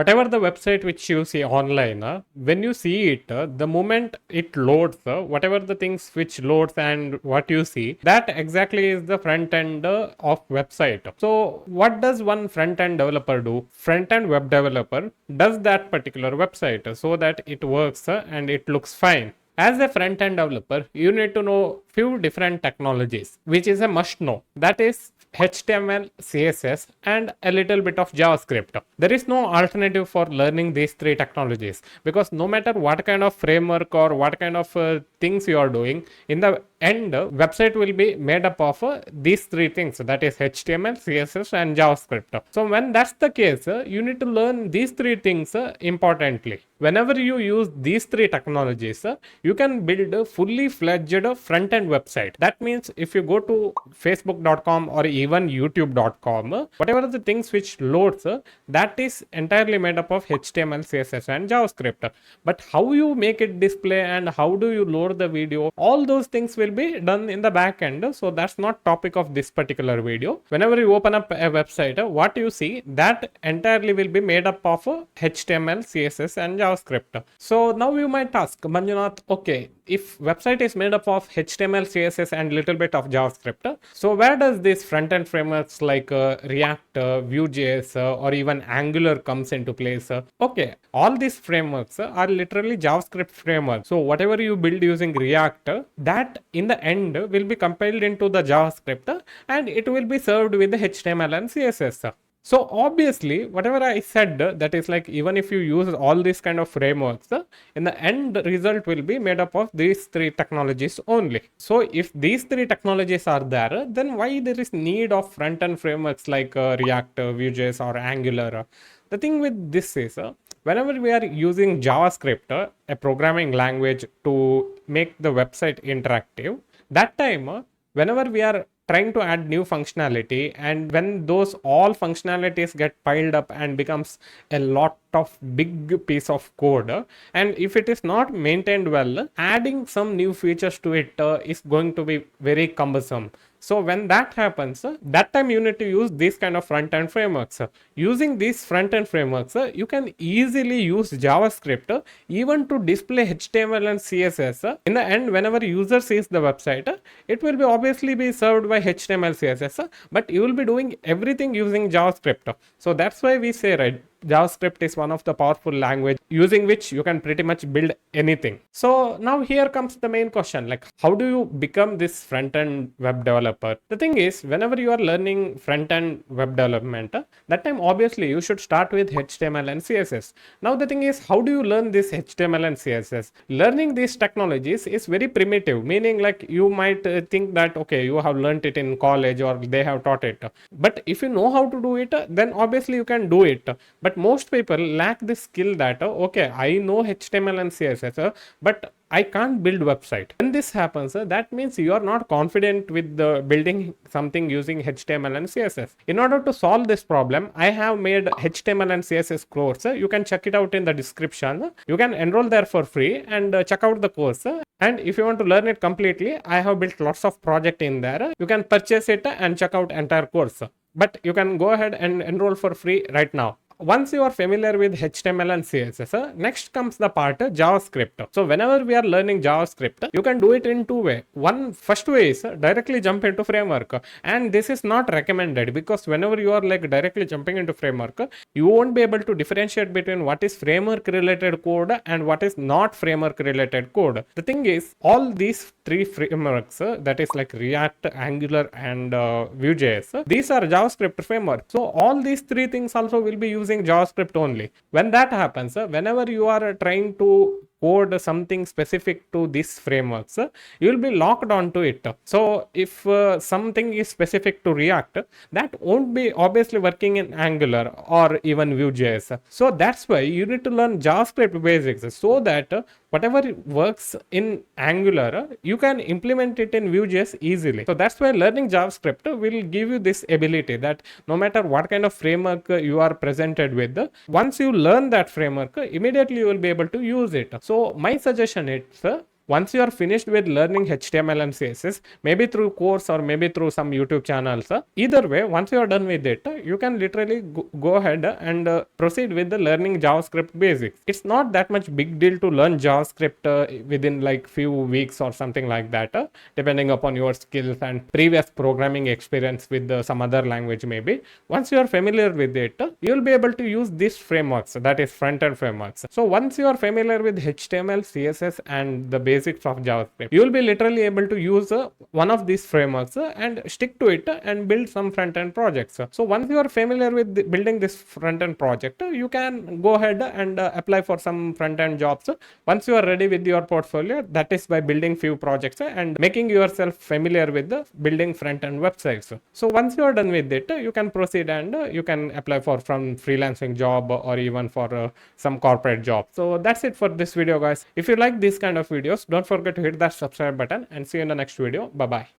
Whatever the website which you see online, when you see it, the moment it loads, whatever the things which loads and what you see, that exactly is the front end of website. So what does one front end developer do? Front end web developer does that particular website so that it works and it looks fine. As a front end developer, you need to know few different technologies, which is a must know. That is HTML, CSS, and a little bit of JavaScript. There is no alternative for learning these three technologies, because no matter what kind of framework or what kind of things you are doing, in the end, website will be made up of these three things, that is HTML, CSS, and JavaScript. So when that's the case, you need to learn these three things importantly. Whenever you use these three technologies, you can build a fully fledged front end website. That means if you go to facebook.com or even youtube.com, whatever the things which loads, that is entirely made up of HTML, CSS, and JavaScript. But how you make it display and how do you load the video, all those things will be done in the back end. So that's not topic of this particular video. Whenever you open up a website, what you see, that entirely will be made up of HTML, CSS, and JavaScript. So now you might ask, Manjunath, okay, if website is made up of HTML, CSS, and little bit of JavaScript, so where does this front end frameworks like React, Vue.js, or even Angular comes into place? Okay, all these frameworks are literally JavaScript frameworks. So whatever you build using React, that in the end will be compiled into the JavaScript and it will be served with the HTML and CSS. So obviously, whatever I said, that is like even if you use all these kind of frameworks, in the end result will be made up of these three technologies only. So if these three technologies are there, then why there is need of front-end frameworks like React, Vue.js, or Angular? The thing with this is, whenever we are using JavaScript, a programming language, to make the website interactive, that time, whenever we are trying to add new functionality, and when those all functionalities get piled up and becomes a lot of big piece of code, and if it is not maintained well, adding some new features to it is going to be very cumbersome. So when that happens, that time you need to use these kind of front-end frameworks. Using these front-end frameworks, you can easily use JavaScript even to display HTML and CSS. In the end, whenever user sees the website, it will be obviously be served by HTML, CSS, but you will be doing everything using JavaScript. So that's why we say, right, JavaScript is one of the powerful language using which you can pretty much build anything. So now here comes the main question, like how do you become this front-end web developer? The thing is, whenever you are learning front-end web development, that time obviously you should start with HTML and CSS. Now the thing is, how do you learn this HTML and CSS? Learning these technologies is very primitive, meaning like you might think that okay, you have learned it in college or they have taught it. But if you know how to do it, then obviously you can do it. But most people lack this skill that okay, I know HTML and CSS, but I can't build website. When this happens, that means you are not confident with building something using HTML and CSS. In order to solve this problem, I have made HTML and CSS course. You can check it out in the description. You can enroll there for free and check out the course. And if you want to learn it completely, I have built lots of project in there. You can purchase it and check out entire course. But you can go ahead and enroll for free right now. Once you are familiar with HTML and CSS, next comes the part JavaScript. So whenever we are learning JavaScript, you can do it in two ways. First way is directly jump into framework, and this is not recommended because whenever you are like directly jumping into framework, you won't be able to differentiate between what is framework related code and what is not framework related code. The thing is, all these three frameworks, that is like React, Angular, and Vue.js, these are JavaScript frameworks. So all these three things also will be using JavaScript only. When that happens, whenever you are trying to code something specific to these frameworks, you will be locked onto it. So if something is specific to React, that won't be obviously working in Angular or even Vue.js. So that's why you need to learn JavaScript basics so that whatever works in Angular, you can implement it in Vue.js easily. So that's why learning JavaScript will give you this ability that no matter what kind of framework you are presented with, once you learn that framework, immediately you will be able to use it. So my suggestion is Once you are finished with learning HTML and CSS, maybe through course or maybe through some YouTube channels, either way, once you are done with it, you can literally go ahead and proceed with the learning JavaScript basics. It's not that much big deal to learn JavaScript within like few weeks or something like that, depending upon your skills and previous programming experience with some other language maybe. Once you are familiar with it, you will be able to use these frameworks, that is front-end frameworks. So once you are familiar with HTML, CSS and the basics of JavaScript, you will be literally able to use one of these frameworks and stick to it and build some front-end projects. So once you are familiar with building this front-end project, you can go ahead and apply for some front-end jobs. Once you are ready with your portfolio, that is by building few projects and making yourself familiar with the building front-end websites. So once you are done with it, you can proceed and you can apply for from freelancing job or even for some corporate job. So that's it for this video, guys. If you like this kind of videos, don't forget to hit that subscribe button and see you in the next video. Bye bye.